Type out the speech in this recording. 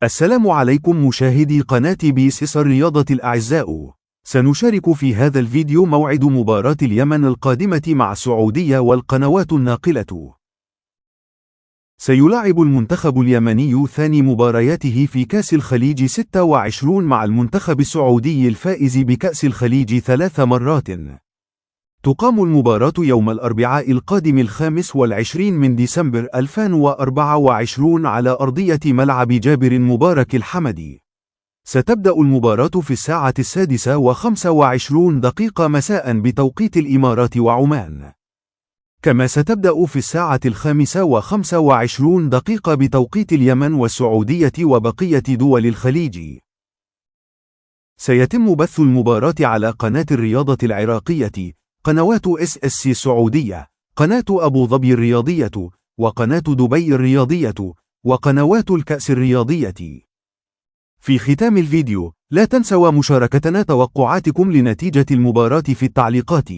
السلام عليكم مشاهدي قناة بيس الرياضة الأعزاء. سنشارك في هذا الفيديو موعد مباراة اليمن القادمة مع السعودية والقنوات الناقلة. سيلاعب المنتخب اليمني ثاني مبارياته في كأس الخليج 26 مع المنتخب السعودي الفائز بكأس الخليج 3 مرات. تقام المباراة يوم الأربعاء القادم 25 من ديسمبر 2024 على أرضية ملعب جابر مبارك الحمدي. ستبدأ المباراة في الساعة 6:25 مساء بتوقيت الإمارات وعمان، كما ستبدأ في الساعة 5:25 بتوقيت اليمن والسعودية وبقية دول الخليج. سيتم بث المباراة على قناة الرياضة العراقية، قنوات SSC سعودية، قناة أبو ظبي الرياضية، وقناة دبي الرياضية، وقنوات الكأس الرياضية. في ختام الفيديو، لا تنسوا مشاركتنا توقعاتكم لنتيجة المباراة في التعليقات.